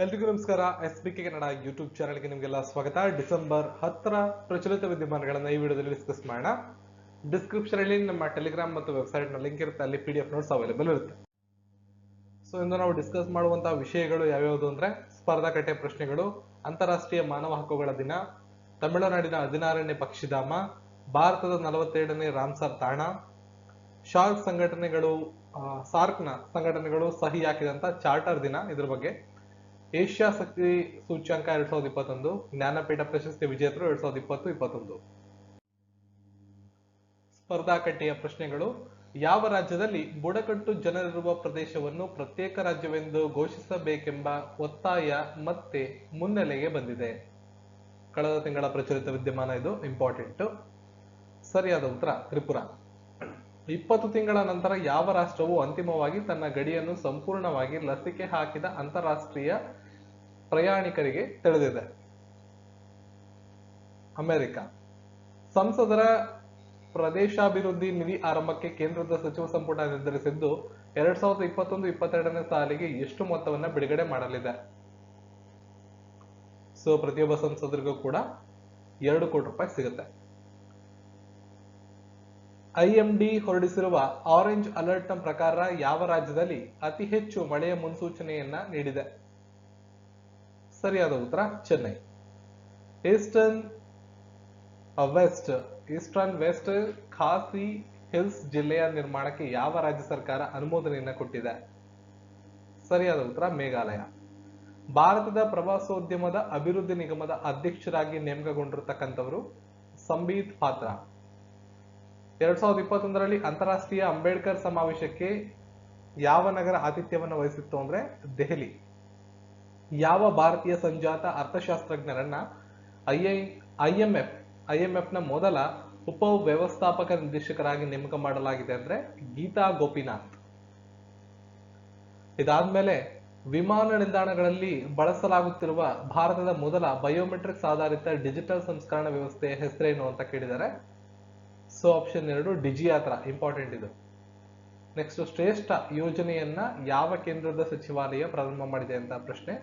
ಎಲ್ರಿಗೂ ನಮಸ್ಕಾರ. SBK Kannada YouTube ಚಾನಲ್ಗೆ ನಿಮಗೆಲ್ಲ ಸ್ವಾಗತ. ಡಿಸೆಂಬರ್ 10ರ ಪ್ರಚಲಿತ ವಿದ್ಯಮಾನಗಳನ್ನ ಈ ವಿಡಿಯೋದಲ್ಲಿ ಡಿಸ್ಕಸ್ ಮಾಡೋಣ. ಡಿಸ್ಕ್ರಿಪ್ಷನ್ ಅಲ್ಲಿ ನಮ್ಮ ಟೆಲಿಗ್ರಾಮ್ ಮತ್ತು ವೆಬ್ಸೈಟ್ ನ ಲಿಂಕ್ ಇರುತ್ತೆ, ಅಲ್ಲಿ PDF ನೋಟ್ಸ್ ಅವೈಲೇಬಲ್ ಇರುತ್ತೆ. ಸೊ ಇಂದು ನಾವು ಡಿಸ್ಕಸ್ ಮಾಡುವಂತಹ ವಿಷಯಗಳು ಯಾವ್ಯಾವುದು ಅಂದ್ರೆ ಸ್ಪರ್ಧಾ ಕಟ್ಟೆ ಪ್ರಶ್ನೆಗಳು, ಅಂತಾರಾಷ್ಟ್ರೀಯ ಮಾನವ ಹಕ್ಕುಗಳ ದಿನ, ತಮಿಳುನಾಡಿನ 16ನೇ ಪಕ್ಷಿಧಾಮ, ಭಾರತದ 42ನೇ ರಾಮ್ಸರ್ ತಾಣ, ಸಾರ್ಕ್ ಸಾರ್ಕ್ನ ಸಂಘಟನೆಗಳು ಸಹಿ ಹಾಕಿದಂತ ಚಾರ್ಟರ್ ದಿನ, ಇದ್ರ ಬಗ್ಗೆ, ಏಷ್ಯಾ ಶಕ್ತಿ ಸೂಚ್ಯಂಕ 2021, ಜ್ಞಾನಪೀಠ ಪ್ರಶಸ್ತಿ ವಿಜೇತರು 2020-21. ಸ್ಪರ್ಧಾ ಕಟ್ಟೆಯ ಪ್ರಶ್ನೆಗಳು. ಯಾವ ರಾಜ್ಯದಲ್ಲಿ ಬುಡಕಟ್ಟು ಜನರಿರುವ ಪ್ರದೇಶವನ್ನು ಪ್ರತ್ಯೇಕ ರಾಜ್ಯವೆಂದು ಘೋಷಿಸಬೇಕೆಂಬ ಒತ್ತಾಯ ಮತ್ತೆ ಮುನ್ನೆಲೆಗೆ ಬಂದಿದೆ? ಕಳೆದ ತಿಂಗಳ ಪ್ರಚಲಿತ ವಿದ್ಯಮಾನ, ಇದು ಇಂಪಾರ್ಟೆಂಟ್. ಸರಿಯಾದ ಉತ್ತರ ತ್ರಿಪುರಾ. 20 ತಿಂಗಳ ನಂತರ ಯಾವ ರಾಷ್ಟ್ರವು ಅಂತಿಮವಾಗಿ ತನ್ನ ಗಡಿಯನ್ನು ಸಂಪೂರ್ಣವಾಗಿ ಲಸಿಕೆ ಹಾಕಿದ ಅಂತಾರಾಷ್ಟ್ರೀಯ ಪ್ರಯಾಣಿಕರಿಗೆ ತಿಳಿದಿದೆ? ಅಮೆರಿಕ. ಸಂಸದರ ಪ್ರದೇಶಾಭಿವೃದ್ಧಿ ನಿಧಿ ಆರಂಭಕ್ಕೆ ಕೇಂದ್ರದ ಸಚಿವ ಸಂಪುಟ ನಿರ್ಧರಿಸಿದ್ದು 2021-22ನೇ ಸಾಲಿಗೆ ಎಷ್ಟು ಮೊತ್ತವನ್ನ ಬಿಡುಗಡೆ ಮಾಡಲಿದೆ? ಸೊ ಪ್ರತಿಯೊಬ್ಬ ಸಂಸದರಿಗೂ ಕೂಡ 2 ಕೋಟಿ ರೂಪಾಯಿ ಸಿಗುತ್ತೆ. IMD ಹೊರಡಿಸಿರುವ ಆರೆಂಜ್ ಅಲರ್ಟ್ ನ ಪ್ರಕಾರ ಯಾವ ರಾಜ್ಯದಲ್ಲಿ ಅತಿ ಹೆಚ್ಚು ಮಳೆಯ ಮುನ್ಸೂಚನೆಯನ್ನ ನೀಡಿದೆ? ಸರಿಯಾದ ಉತ್ತರ Chennai. Eastern West Khasi Hills ಜಿಲ್ಲೆಯ ನಿರ್ಮಾಣಕ್ಕೆ ಯಾವ ರಾಜ್ಯ ಸರ್ಕಾರ ಅನುಮೋದನೆಯನ್ನ ಕೊಟ್ಟಿದೆ? ಸರಿಯಾದ ಉತ್ತರ ಮೇಘಾಲಯ. ಭಾರತದ ಪ್ರವಾಸೋದ್ಯಮದ ಅಭಿವೃದ್ಧಿ ನಿಗಮದ ಅಧ್ಯಕ್ಷರಾಗಿ ನೇಮಕಗೊಂಡಿರತಕ್ಕಂಥವರು ಸಂಬೀತ್ ಪಾತ್ರ. 2021ರಲ್ಲಿ ಅಂತಾರಾಷ್ಟ್ರೀಯ ಅಂಬೇಡ್ಕರ್ ಸಮಾವೇಶಕ್ಕೆ ಯಾವ ನಗರ ಆತಿಥ್ಯವನ್ನು ವಹಿಸಿತ್ತು ಅಂದ್ರೆ ದೆಹಲಿ. ಯಾವ ಭಾರತೀಯ ಸಂಜಾತ ಅರ್ಥಶಾಸ್ತ್ರಜ್ಞರನ್ನ IMF ನ ಮೊದಲ ಉಪ ವ್ಯವಸ್ಥಾಪಕ ನಿರ್ದೇಶಕರಾಗಿ ನೇಮಕ ಮಾಡಲಾಗಿದೆ ಅಂದ್ರೆ ಗೀತಾ ಗೋಪಿನಾಥ್. ಇದಾದ್ಮೇಲೆ ವಿಮಾನ ನಿಲ್ದಾಣಗಳಲ್ಲಿ ಬಳಸಲಾಗುತ್ತಿರುವ ಭಾರತದ ಮೊದಲ ಬಯೋಮೆಟ್ರಿಕ್ಸ್ ಆಧಾರಿತ ಡಿಜಿಟಲ್ ಸಂಸ್ಕರಣಾ ವ್ಯವಸ್ಥೆಯ ಹೆಸರೇನು ಅಂತ ಕೇಳಿದ್ದಾರೆ. ಸೊ ಆಪ್ಷನ್ 2 ಡಿಜಿಯಾತ್ರ, ಇಂಪಾರ್ಟೆಂಟ್ ಇದು. ನೆಕ್ಸ್ಟ್, ಶ್ರೇಷ್ಠ ಯೋಜನೆಯನ್ನ ಯಾವ ಕೇಂದ್ರದ ಸಚಿವಾಲಯ ಪ್ರಾರಂಭ ಮಾಡಿದೆ ಅಂತ ಪ್ರಶ್ನೆ.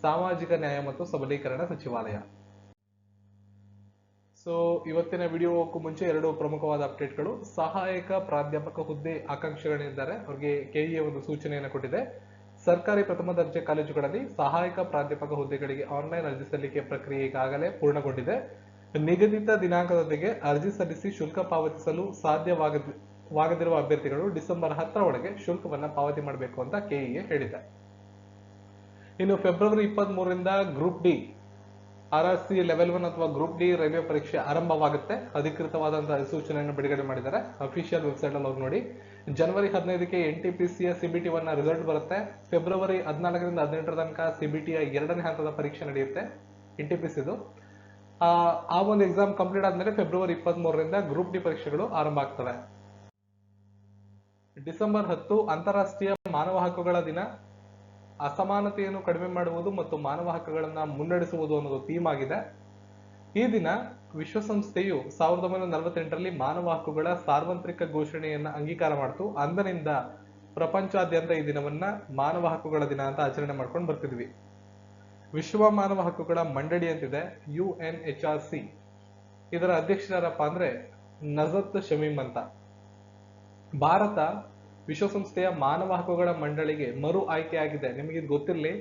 ಸಾಮಾಜಿಕ ನ್ಯಾಯ ಮತ್ತು ಸಬಲೀಕರಣ ಸಚಿವಾಲಯ. ಸೊ ಇವತ್ತಿನ ವಿಡಿಯೋಕ್ಕೂ ಮುಂಚೆ 2 ಪ್ರಮುಖವಾದ ಅಪ್ಡೇಟ್ಗಳು. ಸಹಾಯಕ ಪ್ರಾಧ್ಯಾಪಕ ಹುದ್ದೆ ಆಕಾಂಕ್ಷಿಗಳಿದ್ದಾರೆ, ಅವರಿಗೆ KEA ಒಂದು ಸೂಚನೆಯನ್ನು ಕೊಟ್ಟಿದೆ. ಸರ್ಕಾರಿ ಪ್ರಥಮ ದರ್ಜೆ ಕಾಲೇಜುಗಳಲ್ಲಿ ಸಹಾಯಕ ಪ್ರಾಧ್ಯಾಪಕ ಹುದ್ದೆಗಳಿಗೆ ಆನ್ಲೈನ್ ಅರ್ಜಿ ಸಲ್ಲಿಕೆ ಪ್ರಕ್ರಿಯೆ ಈಗಾಗಲೇ ಪೂರ್ಣಗೊಂಡಿದೆ. ನಿಗದಿತ ದಿನಾಂಕದೊಂದಿಗೆ ಅರ್ಜಿ ಸಲ್ಲಿಸಿ ಶುಲ್ಕ ಪಾವತಿಸಲು ಸಾಧ್ಯವಾಗದಿರುವ ಅಭ್ಯರ್ಥಿಗಳು ಡಿಸೆಂಬರ್ 10ರ ಒಳಗೆ ಶುಲ್ಕವನ್ನ ಪಾವತಿ ಮಾಡಬೇಕು ಅಂತ KEA ಹೇಳಿದೆ. ಇನ್ನು ಫೆಬ್ರವರಿ 23ರಿಂದ ಗ್ರೂಪ್ ಡಿ RRC ಲೆವೆಲ್ 1 ಅಥವಾ ಗ್ರೂಪ್ ಡಿ ರೈಲ್ವೆ ಪರೀಕ್ಷೆ ಆರಂಭವಾಗುತ್ತೆ. ಅಧಿಕೃತವಾದಂತಹ ಅಧಿಸೂಚನೆಯನ್ನು ಬಿಡುಗಡೆ ಮಾಡಿದ್ದಾರೆ, ಅಫಿಷಿಯಲ್ ವೆಬ್ಸೈಟ್ ಅಲ್ಲಿ ಹೋಗಿ ನೋಡಿ. ಜನವರಿ 15ಕ್ಕೆ NTPC CBT 1 ರಿಸಲ್ಟ್ ಬರುತ್ತೆ. ಫೆಬ್ರವರಿ 14ರಿಂದ 18ರ ತನಕ CBT 2ನೇ ಹಂತದ ಪರೀಕ್ಷೆ ನಡೆಯುತ್ತೆ, NTPCದು. ಆ ಒಂದು ಎಕ್ಸಾಮ್ ಕಂಪ್ಲೀಟ್ ಆದ್ಮೇಲೆ ಫೆಬ್ರವರಿ 23ರಿಂದ ಗ್ರೂಪ್ ಡಿ ಪರೀಕ್ಷೆಗಳು ಆರಂಭ ಆಗ್ತವೆ. ಡಿಸೆಂಬರ್ 10 ಅಂತಾರಾಷ್ಟ್ರೀಯ ಮಾನವ ಹಕ್ಕುಗಳ ದಿನ. ಅಸಮಾನತೆಯನ್ನು ಕಡಿಮೆ ಮಾಡುವುದು ಮತ್ತು ಮಾನವ ಹಕ್ಕುಗಳನ್ನ ಮುನ್ನಡೆಸುವುದು ಅನ್ನೋದು ಥೀಮ್ ಆಗಿದೆ. ಈ ದಿನ ವಿಶ್ವಸಂಸ್ಥೆಯು 1948ರಲ್ಲಿ ಮಾನವ ಹಕ್ಕುಗಳ ಸಾರ್ವತ್ರಿಕ ಘೋಷಣೆಯನ್ನ ಅಂಗೀಕಾರ ಮಾಡಿತು. ಅಂದಿನಿಂದ ಪ್ರಪಂಚಾದ್ಯಂತ ಈ ದಿನವನ್ನ ಮಾನವ ಹಕ್ಕುಗಳ ದಿನ ಅಂತ ಆಚರಣೆ ಮಾಡ್ಕೊಂಡು ಬರ್ತಿದ್ವಿ. ವಿಶ್ವ ಮಾನವ ಹಕ್ಕುಗಳ ಮಂಡಳಿ ಅಂತಿದೆ, UNHRC. ಇದರ ಅಧ್ಯಕ್ಷರಾರಪ್ಪ ಅಂದ್ರೆ ನಜತ್ ಶಮೀಮ್ ಅಂತ. ಭಾರತ ವಿಶ್ವಸಂಸ್ಥೆಯ ಮಾನವ ಹಕ್ಕುಗಳ ಮಂಡಳಿಗೆ ಮರು ಆಯ್ಕೆಯಾಗಿದೆ, ನಿಮಗೆ ಇದು ಗೊತ್ತಿರಲಿ.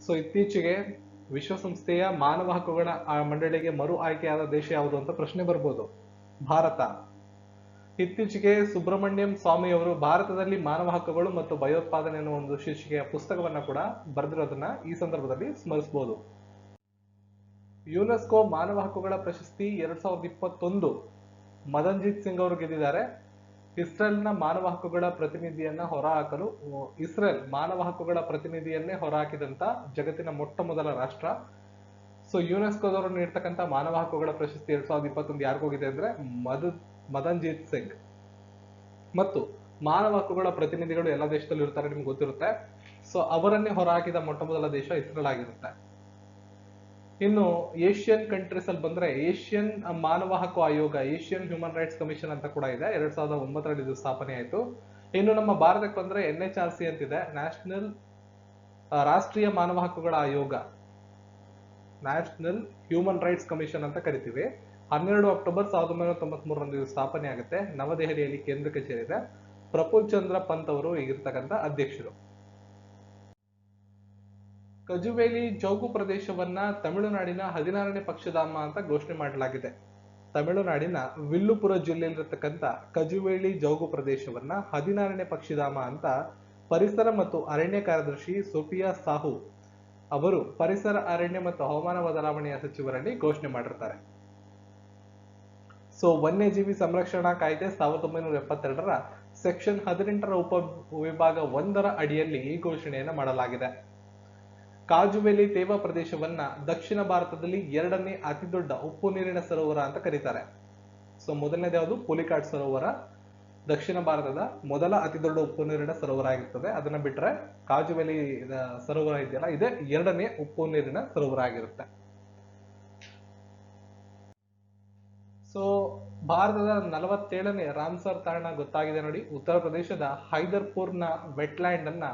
ಸೊ ಇತ್ತೀಚೆಗೆ ವಿಶ್ವಸಂಸ್ಥೆಯ ಮಾನವ ಹಕ್ಕುಗಳ ಮಂಡಳಿಗೆ ಮರು ಆಯ್ಕೆಯಾದ ದೇಶ ಯಾವುದು ಅಂತ ಪ್ರಶ್ನೆ ಬರ್ಬೋದು. ಭಾರತ. ಇತ್ತೀಚೆಗೆ ಸುಬ್ರಹ್ಮಣ್ಯಂ ಸ್ವಾಮಿ ಅವರು ಭಾರತದಲ್ಲಿ ಮಾನವ ಹಕ್ಕುಗಳು ಮತ್ತು ಭಯೋತ್ಪಾದನೆ ಅನ್ನೋ ಒಂದು ಶೀರ್ಷಿಕೆಯ ಪುಸ್ತಕವನ್ನ ಕೂಡ ಬರೆದಿರೋದನ್ನ ಈ ಸಂದರ್ಭದಲ್ಲಿ ಸ್ಮರಿಸಬಹುದು. ಯುನೆಸ್ಕೋ ಮಾನವ ಹಕ್ಕುಗಳ ಪ್ರಶಸ್ತಿ 2021 ಮದನ್ಜಿತ್ ಸಿಂಗ್ ಅವರು ಗೆದ್ದಿದ್ದಾರೆ. ಇಸ್ರೇಲ್ನ ಮಾನವ ಹಕ್ಕುಗಳ ಪ್ರತಿನಿಧಿಯನ್ನ ಹೊರಹಾಕಲು ಇಸ್ರೇಲ್ ಮಾನವ ಹಕ್ಕುಗಳ ಪ್ರತಿನಿಧಿಯನ್ನೇ ಹೊರಹಾಕಿದಂತ ಜಗತ್ತಿನ ಮೊಟ್ಟ ಮೊದಲ ರಾಷ್ಟ್ರ. ಸೊ ಯುನೆಸ್ಕೋದವರು ನೀಡ್ತಕ್ಕಂಥ ಮಾನವ ಹಕ್ಕುಗಳ ಪ್ರಶಸ್ತಿ 2021 ಯಾರಿಗೋಗಿದೆ ಅಂದ್ರೆ ಮದನ್ಜಿತ್ ಸಿಂಗ್. ಮತ್ತು ಮಾನವ ಹಕ್ಕುಗಳ ಪ್ರತಿನಿಧಿಗಳು ಎಲ್ಲ ದೇಶದಲ್ಲಿ ಇರ್ತಾರೆ, ನಿಮ್ಗೆ ಗೊತ್ತಿರುತ್ತೆ. ಸೊ ಅವರನ್ನೇ ಹೊರಹಾಕಿದ ಮೊಟ್ಟ ಮೊದಲ ದೇಶ ಇಸ್ರೇಲ್ ಆಗಿರುತ್ತೆ. ಇನ್ನು ಏಷ್ಯನ್ ಕಂಟ್ರೀಸ್ ಅಲ್ಲಿ ಬಂದ್ರೆ ಏಷ್ಯನ್ ಮಾನವ ಹಕ್ಕು ಆಯೋಗ, ಏಷ್ಯನ್ ಹ್ಯೂಮನ್ ರೈಟ್ಸ್ ಕಮಿಷನ್ ಅಂತ ಕೂಡ ಇದೆ. 2009ರಲ್ಲಿ ಇದು ಸ್ಥಾಪನೆ ಆಯಿತು. ಇನ್ನು ನಮ್ಮ ಭಾರತಕ್ಕೆ ಬಂದ್ರೆ NHRC ಅಂತಿದೆ, ನ್ಯಾಷನಲ್ ರಾಷ್ಟ್ರೀಯ ಮಾನವ ಹಕ್ಕುಗಳ ಆಯೋಗ, ನ್ಯಾಷನಲ್ ಹ್ಯೂಮನ್ ರೈಟ್ಸ್ ಕಮಿಷನ್ ಅಂತ ಕರಿತೀವಿ, 12 ಅಕ್ಟೋಬರ್ 1993 ಸ್ಥಾಪನೆ ಆಗುತ್ತೆ. ನವದೆಹಲಿಯಲ್ಲಿ ಕೇಂದ್ರ ಕಚೇರಿ ಇದೆ. ಪ್ರಫುಲ್ ಚಂದ್ರ ಪಂತ್ ಅವರು ಈಗಿರ್ತಕ್ಕಂಥ ಅಧ್ಯಕ್ಷರು. ಕಜುವೇಲಿ ಜೌಗು ಪ್ರದೇಶವನ್ನ ತಮಿಳುನಾಡಿನ 16ನೇ ಪಕ್ಷಧಾಮ ಅಂತ ಘೋಷಣೆ ಮಾಡಲಾಗಿದೆ. ತಮಿಳುನಾಡಿನ ವಿಲ್ಲುಪುರ ಜಿಲ್ಲೆಯಲ್ಲಿರತಕ್ಕಂಥ ಕಜುವೇಲಿ ಜೌಗು ಪ್ರದೇಶವನ್ನ 16ನೇ ಪಕ್ಷಿಧಾಮ ಅಂತ ಪರಿಸರ ಮತ್ತು ಅರಣ್ಯ ಕಾರ್ಯದರ್ಶಿ ಸೋಫಿಯಾ ಸಾಹು ಅವರು ಪರಿಸರ, ಅರಣ್ಯ ಮತ್ತು ಹವಾಮಾನ ಬದಲಾವಣೆಯ ಸಚಿವರಲ್ಲಿ ಘೋಷಣೆ ಮಾಡಿರ್ತಾರೆ. ಸೊ ವನ್ಯಜೀವಿ ಸಂರಕ್ಷಣಾ ಕಾಯ್ದೆ 1972ರ ಸೆಕ್ಷನ್ 18ರ ಉಪ ವಿಭಾಗ 1ರ ಅಡಿಯಲ್ಲಿ ಈ ಘೋಷಣೆಯನ್ನು ಮಾಡಲಾಗಿದೆ. ಕಾಜುವೆಲಿ ತೇವ ಪ್ರದೇಶವನ್ನ ದಕ್ಷಿಣ ಭಾರತದಲ್ಲಿ 2ನೇ ಅತಿ ದೊಡ್ಡ ಉಪ್ಪು ನೀರಿನ ಸರೋವರ ಅಂತ ಕರೀತಾರೆ. ಸೊ ಮೊದಲನೇದು ಯಾವುದು? ಪುಲಿಕಾಟ್ ಸರೋವರ ದಕ್ಷಿಣ ಭಾರತದ ಮೊದಲ ಅತಿ ದೊಡ್ಡ ಉಪ್ಪು ನೀರಿನ ಸರೋವರ ಆಗಿರ್ತದೆ. ಅದನ್ನ ಬಿಟ್ರೆ ಕಾಜುವೆಲಿ ಸರೋವರ ಇದೆಯಲ್ಲ, ಇದೇ 2ನೇ ಉಪ್ಪು ನೀರಿನ ಸರೋವರ ಆಗಿರುತ್ತೆ. ಸೊ ಭಾರತದ 47ನೇ ರಾಮ್ಸರ್ ತಾಣ ಗೊತ್ತಾಗಿದೆ ನೋಡಿ. ಉತ್ತರ ಪ್ರದೇಶದ ಹೈದರ್ಪುರ್ನ ವೆಟ್ಲ್ಯಾಂಡ್ ಅನ್ನ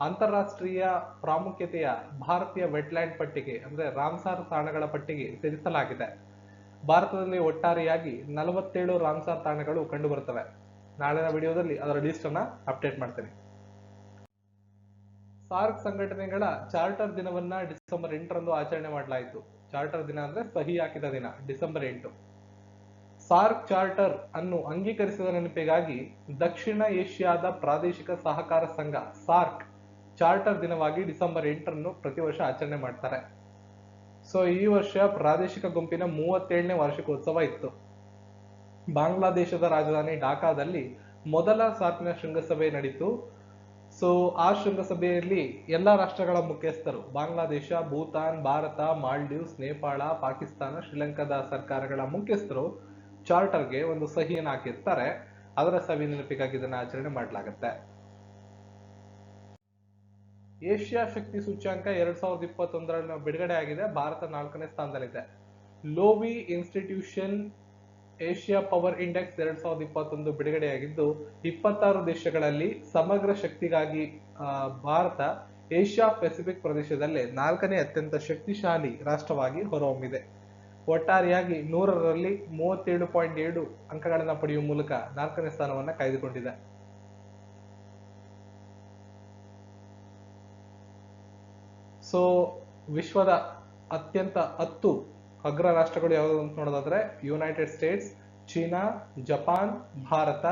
ಅಂತಾರಾಷ್ಟ್ರೀಯ ಪ್ರಾಮುಖ್ಯತೆಯ ಭಾರತೀಯ ವೆಟ್ಲ್ಯಾಂಡ್ ಪಟ್ಟಿಗೆ ಅಂದ್ರೆ ರಾಮ್ಸಾರ್ ತಾಣಗಳ ಪಟ್ಟಿಗೆ ಸೇರಿಸಲಾಗಿದೆ. ಭಾರತದಲ್ಲಿ ಒಟ್ಟಾರೆಯಾಗಿ 47 ರಾಮ್ಸಾರ್ ತಾಣಗಳು ಕಂಡು ಬರುತ್ತವೆ. ನಾಳಿನ ವಿಡಿಯೋದಲ್ಲಿ ಅದರ ಲಿಸ್ಟ್ ಅನ್ನ ಅಪ್ಡೇಟ್ ಮಾಡ್ತೇನೆ. ಸಾರ್ಕ್ ಸಂಘಟನೆಗಳ ಚಾರ್ಟರ್ ದಿನವನ್ನ ಡಿಸೆಂಬರ್ 8ರಂದು ಆಚರಣೆ ಮಾಡಲಾಯಿತು. ಚಾರ್ಟರ್ ದಿನ ಅಂದ್ರೆ ಸಹಿ ಹಾಕಿದ ದಿನ, ಡಿಸೆಂಬರ್ 8. ಸಾರ್ಕ್ ಚಾರ್ಟರ್ ಅನ್ನು ಅಂಗೀಕರಿಸಿದ ನೆನಪಿಗಾಗಿ ದಕ್ಷಿಣ ಏಷ್ಯಾದ ಪ್ರಾದೇಶಿಕ ಸಹಕಾರ ಸಂಘ ಸಾರ್ಕ್ ಚಾರ್ಟರ್ ದಿನವಾಗಿ ಡಿಸೆಂಬರ್ 8ರಂದು ಪ್ರತಿ ವರ್ಷ ಆಚರಣೆ ಮಾಡ್ತಾರೆ. ಸೊ ಈ ವರ್ಷ ಪ್ರಾದೇಶಿಕ ಗುಂಪಿನ 37ನೇ ವಾರ್ಷಿಕೋತ್ಸವ ಇತ್ತು. ಬಾಂಗ್ಲಾದೇಶದ ರಾಜಧಾನಿ ಢಾಕಾದಲ್ಲಿ ಮೊದಲ ಸಾರ್ಕ್ನ ಶೃಂಗಸಭೆ ನಡೀತು. ಸೊ ಆ ಶೃಂಗಸಭೆಯಲ್ಲಿ ಎಲ್ಲಾ ರಾಷ್ಟ್ರಗಳ ಮುಖ್ಯಸ್ಥರು, ಬಾಂಗ್ಲಾದೇಶ, ಭೂತಾನ್, ಭಾರತ, ಮಾಲ್ಡೀವ್ಸ್, ನೇಪಾಳ, ಪಾಕಿಸ್ತಾನ, ಶ್ರೀಲಂಕಾದ ಸರ್ಕಾರಗಳ ಮುಖ್ಯಸ್ಥರು ಚಾರ್ಟರ್ಗೆ ಒಂದು ಸಹಿಯನ್ನು ಹಾಕಿರ್ತಾರೆ. ಅದರ ಸವಿ ನೆನಪಿಗಾಗಿ ಇದನ್ನು ಆಚರಣೆ ಮಾಡಲಾಗುತ್ತೆ. ಏಷ್ಯಾ ಶಕ್ತಿ ಸೂಚ್ಯಾಂಕ 2021ರಲ್ಲಿ ಬಿಡುಗಡೆ ಆಗಿದೆ. ಭಾರತ 4ನೇ ಸ್ಥಾನದಲ್ಲಿದೆ. ಲೋವಿ ಇನ್ಸ್ಟಿಟ್ಯೂಷನ್ ಏಷ್ಯಾ ಪವರ್ ಇಂಡೆಕ್ಸ್ 2021 ಬಿಡುಗಡೆಯಾಗಿದ್ದು 26 ದೇಶಗಳಲ್ಲಿ ಸಮಗ್ರ ಶಕ್ತಿಗಾಗಿ ಭಾರತ ಏಷ್ಯಾ ಪೆಸಿಫಿಕ್ ಪ್ರದೇಶದಲ್ಲೇ 4ನೇ ಅತ್ಯಂತ ಶಕ್ತಿಶಾಲಿ ರಾಷ್ಟ್ರವಾಗಿ ಹೊರಹೊಮ್ಮಿದೆ. ಒಟ್ಟಾರೆಯಾಗಿ 100ರಲ್ಲಿ 37.7 ಅಂಕಗಳನ್ನು ಪಡೆಯುವ ಮೂಲಕ 4ನೇ ಸ್ಥಾನವನ್ನು ಕಾಯ್ದುಕೊಂಡಿದೆ. ಸೊ ವಿಶ್ವದ ಅತ್ಯಂತ 10 ಅಗ್ರ ರಾಷ್ಟ್ರಗಳು ಯಾವುದು ಅಂತ ನೋಡೋದಾದ್ರೆ United States, China, Japan, Bharat,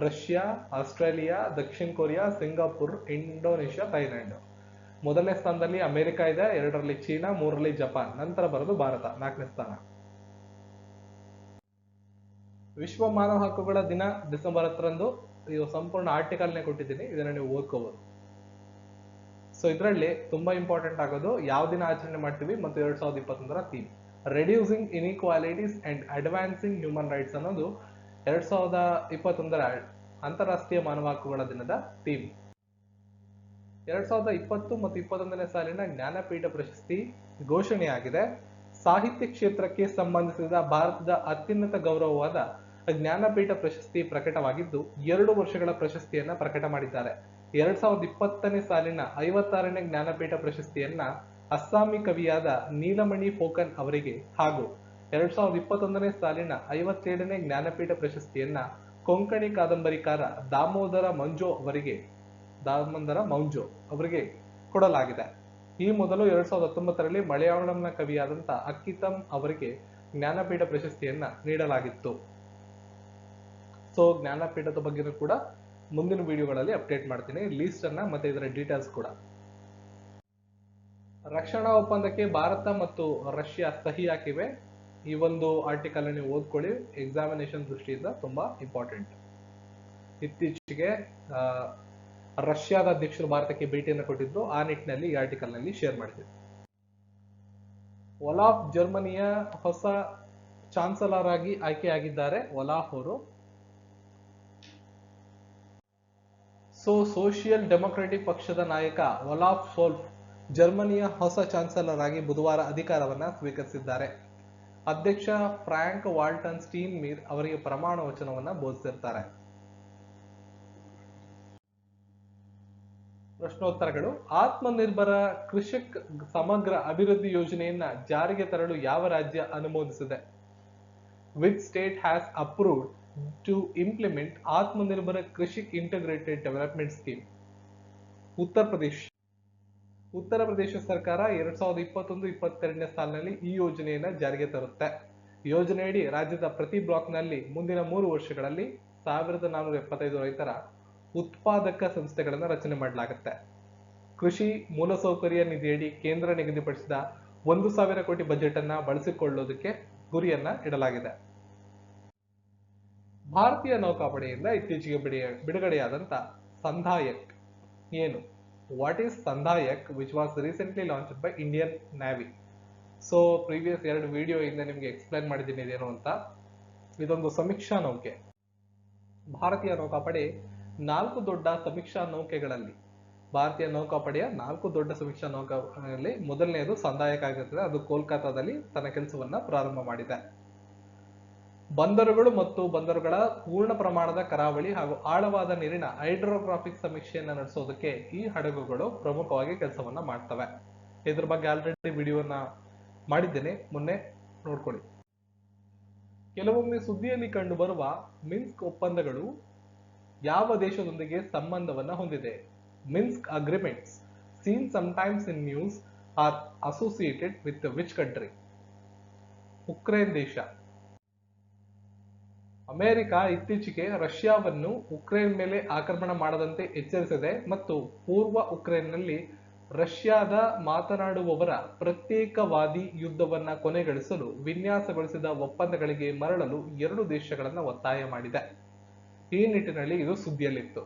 Russia, Australia, ದಕ್ಷಿಣ ಕೊರಿಯಾ, ಸಿಂಗಾಪುರ್, ಇಂಡೋನೇಷ್ಯಾ, ಥೈಲ್ಯಾಂಡ್. ಮೊದಲನೇ ಸ್ಥಾನದಲ್ಲಿ ಅಮೆರಿಕ ಇದೆ, 2ರಲ್ಲಿ ಚೀನಾ, 3ರಲ್ಲಿ ಜಪಾನ್, ನಂತರ ಬರೋದು ಭಾರತ 4ನೇ ಸ್ಥಾನ. ವಿಶ್ವ ಮಾನವ ಹಕ್ಕುಗಳ ದಿನ ಡಿಸೆಂಬರ್ 10ರಂದು. ಇದು ಸಂಪೂರ್ಣ ಆರ್ಟಿಕಲ್ನೇ ಕೊಟ್ಟಿದ್ದೀನಿ, ಇದನ್ನ ನೀವು ಓದ್ಕೋಬಹುದು. ಸೊ ಇದರಲ್ಲಿ ತುಂಬಾ ಇಂಪಾರ್ಟೆಂಟ್ ಆಗೋದು ಯಾವ ದಿನ ಆಚರಣೆ ಮಾಡ್ತೀವಿ ಮತ್ತು 2021ರ theme reducing inequalities and advancing human rights ಅನ್ನೋದು 2021ರ ಅಂತಾರಾಷ್ಟ್ರೀಯ ಮಾನವ ಹಕ್ಕುಗಳ ದಿನದ ಥೀಮ್. 2020 ಮತ್ತು 21ನೇ ಸಾಲಿನ ಜ್ಞಾನಪೀಠ ಪ್ರಶಸ್ತಿ ಘೋಷಣೆಯಾಗಿದೆ. ಸಾಹಿತ್ಯ ಕ್ಷೇತ್ರಕ್ಕೆ ಸಂಬಂಧಿಸಿದ ಭಾರತದ ಅತ್ಯುನ್ನತ ಗೌರವವಾದ ಜ್ಞಾನಪೀಠ ಪ್ರಶಸ್ತಿ ಪ್ರಕಟವಾಗಿದ್ದು 2 ವರ್ಷಗಳ ಪ್ರಶಸ್ತಿಯನ್ನ ಪ್ರಕಟ ಮಾಡಿದ್ದಾರೆ. 2020ನೇ ಸಾಲಿನ 56ನೇ ಜ್ಞಾನಪೀಠ ಪ್ರಶಸ್ತಿಯನ್ನ ಅಸ್ಸಾಮಿ ಕವಿಯಾದ ನೀಲಮಣಿ ಫೋಕನ್ ಅವರಿಗೆ ಹಾಗೂ 2021ನೇ ಸಾಲಿನ 57ನೇ ಜ್ಞಾನಪೀಠ ಪ್ರಶಸ್ತಿಯನ್ನ ಕೊಂಕಣಿ ಕಾದಂಬರಿಕಾರ ದಾಮೋದರ ಮೌಂಜೋ ಅವರಿಗೆ ಕೊಡಲಾಗಿದೆ. ಈ ಮೊದಲು 2019ರಲ್ಲಿ ಮಲಯಾಳಂನ ಕವಿಯಾದಂತ ಅಕ್ಕಿತಂ ಅವರಿಗೆ ಜ್ಞಾನಪೀಠ ಪ್ರಶಸ್ತಿಯನ್ನ ನೀಡಲಾಗಿತ್ತು. ಸೊ ಜ್ಞಾನಪೀಠದ ಬಗ್ಗೆನೂ ಕೂಡ ಮುಂದಿನ ವಿಡಿಯೋಗಳಲ್ಲಿ ಅಪ್ಡೇಟ್ ಮಾಡ್ತೀನಿ, ಲಿಸ್ಟ್ ಅನ್ನ ಮತ್ತೆ ಇದರ ಡೀಟೇಲ್ಸ್ ಕೂಡ. ರಕ್ಷಣಾ ಒಪ್ಪಂದಕ್ಕೆ ಭಾರತ ಮತ್ತು ರಷ್ಯಾ ಸಹಿ ಹಾಕಿವೆ. ಈ ಒಂದು ಆರ್ಟಿಕಲ್ ನೀವು ಓದ್ಕೊಳ್ಳಿ, ಎಕ್ಸಾಮಿನೇಷನ್ ದೃಷ್ಟಿಯಿಂದ ತುಂಬಾ ಇಂಪಾರ್ಟೆಂಟ್. ಇತ್ತೀಚೆಗೆ ರಷ್ಯಾದ ಅಧ್ಯಕ್ಷರು ಭಾರತಕ್ಕೆ ಭೇಟಿಯನ್ನು ಕೊಟ್ಟಿದ್ರು, ಆ ನಿಟ್ಟಿನಲ್ಲಿ ಈ ಆರ್ಟಿಕಲ್ ನಲ್ಲಿ ಶೇರ್ ಮಾಡಿದ್ರು. ಒಲಾಫ್ ಜರ್ಮನಿಯ ಹೊಸ ಚಾನ್ಸಲರ್ ಆಗಿ ಆಯ್ಕೆಯಾಗಿದ್ದಾರೆ. ಒಲಾಫ್ ಅವರು ಸೋಷಿಯಲ್ ಡೆಮೊಕ್ರೆಟಿಕ್ ಪಕ್ಷದ ನಾಯಕ ಒಲಾಫ್ ಶೋಲ್ಫ್ ಜರ್ಮನಿಯ ಹೊಸ ಚಾನ್ಸಲರ್ ಆಗಿ ಬುಧವಾರ ಅಧಿಕಾರವನ್ನ ಸ್ವೀಕರಿಸಿದ್ದಾರೆ. ಅಧ್ಯಕ್ಷ ಫ್ರಾಂಕ್ ವಾಲ್ಟನ್ ಸ್ಟೀನ್ ಮೀರ್ ಅವರಿಗೆ ಪ್ರಮಾಣ ವಚನವನ್ನ ಬೋಧಿಸಿರ್ತಾರೆ. ಪ್ರಶ್ನೋತ್ತರಗಳು. ಆತ್ಮನಿರ್ಭರ ಕೃಷಕ್ ಸಮಗ್ರ ಅಭಿವೃದ್ಧಿ ಯೋಜನೆಯನ್ನ ಜಾರಿಗೆ ತರಲು ಯಾವ ರಾಜ್ಯ ಅನುಮೋದಿಸಿದೆ? Which state has approved to implement Atmanirbhar Krishak integrated development scheme? Uttar Pradesh. Uttar Pradesh ಸರ್ಕಾರ 2021-22ನೇ ಸಾಲಿನಲ್ಲಿ ಈ ಯೋಜನೆಯನ್ನ ಜಾರಿಗೆ ತರುತ್ತೆ. ಯೋಜನೆಯಡಿ ರಾಜ್ಯದ ಪ್ರತಿ ಬ್ಲಾಕ್ನಲ್ಲಿ ಮುಂದಿನ 3 ವರ್ಷಗಳಲ್ಲಿ 1475 ರೈತರ ಉತ್ಪಾದಕ ಸಂಸ್ಥೆಗಳನ್ನು ರಚನೆ ಮಾಡಲಾಗುತ್ತೆ. ಕೃಷಿ ಮೂಲಸೌಕರ್ಯ ನಿಧಿಯಡಿ ಕೇಂದ್ರ ನಿಗದಿಪಡಿಸಿದ 1,000 ಕೋಟಿ ಬಜೆಟ್ ಅನ್ನ ಬಳಸಿಕೊಳ್ಳುವುದಕ್ಕೆ ಗುರಿಯನ್ನ ಇಡಲಾಗಿದೆ. ಭಾರತೀಯ ನೌಕಾಪಡೆಯಿಂದ ಇತ್ತೀಚೆಗೆ ಬಿಡುಗಡೆಯಾದಂತ ಸಂಧಾಯಕ್ ಏನು? What is Sandhayak which was recently launched by Indian navy? So previous 2 video ಇಂದ ನಿಮಗೆ ಎಕ್ಸ್ಪ್ಲೈನ್ ಮಾಡಿದ್ದೀನಿ ಇದೇನು ಅಂತ. ಇದೊಂದು ಸಮೀಕ್ಷಾ ನೌಕೆ. ಭಾರತೀಯ ನೌಕಾಪಡೆ 4 ದೊಡ್ಡ ಸಮೀಕ್ಷಾ ನೌಕೆಗಳಲ್ಲಿ, ಭಾರತೀಯ ನೌಕಾಪಡೆಯ 4 ದೊಡ್ಡ ಸಮೀಕ್ಷಾ ನೌಕೆಗಳಲ್ಲಿ ಮೊದಲನೆಯದು ಸಂಧಾಯಕ್ ಆಗಿರುತ್ತದೆ. ಅದು ಕೋಲ್ಕತ್ತಾದಲ್ಲಿ ತನ್ನ ಕೆಲಸವನ್ನ ಪ್ರಾರಂಭ ಮಾಡಿದೆ. ಬಂದರುಗಳು ಮತ್ತು ಬಂದರುಗಳ ಪೂರ್ಣ ಪ್ರಮಾಣದ ಕರಾವಳಿ ಹಾಗೂ ಆಳವಾದ ನೀರಿನ ಹೈಡ್ರೋಗ್ರಾಫಿಕ್ ಸಮೀಕ್ಷೆಯನ್ನ ನಡೆಸೋದಕ್ಕೆ ಈ ಹಡಗುಗಳು ಪ್ರಮುಖವಾಗಿ ಕೆಲಸವನ್ನ ಮಾಡ್ತವೆ. ಇದ್ರ ಬಗ್ಗೆ ಆಲ್ರೆಡಿ ವಿಡಿಯೋನ ಮಾಡಿದ್ದೇನೆ, ಮೊನ್ನೆ ನೋಡ್ಕೊಳ್ಳಿ. ಕೆಲವೊಮ್ಮೆ ಸುದ್ದಿಯಲ್ಲಿ ಕಂಡುಬರುವ ಮಿನ್ಸ್ಕ್ ಒಪ್ಪಂದಗಳು ಯಾವ ದೇಶದೊಂದಿಗೆ ಸಂಬಂಧವನ್ನ ಹೊಂದಿದೆ? Minsk agreements seen sometimes in news are associated with which country? Ukraine ದೇಶ. ಅಮೆರಿಕ ಇತ್ತೀಚೆಗೆ ರಷ್ಯಾವನ್ನು ಉಕ್ರೇನ್ ಮೇಲೆ ಆಕ್ರಮಣ ಮಾಡದಂತೆ ಎಚ್ಚರಿಸಿದೆ ಮತ್ತು ಪೂರ್ವ ಉಕ್ರೇನ್ನಲ್ಲಿ ರಷ್ಯಾದ ಮಾತನಾಡುವವರ ಪ್ರತ್ಯೇಕವಾದಿ ಯುದ್ಧವನ್ನ ಕೊನೆಗೊಳಿಸಲು ವಿನ್ಯಾಸಗೊಳಿಸಿದ ಒಪ್ಪಂದಗಳಿಗೆ ಮರಳಲು 2 ದೇಶಗಳನ್ನ ಒತ್ತಾಯ ಮಾಡಿದೆ. ಈ ನಿಟ್ಟಿನಲ್ಲಿ ಇದು ಸುದ್ದಿಯಲ್ಲಿತ್ತು.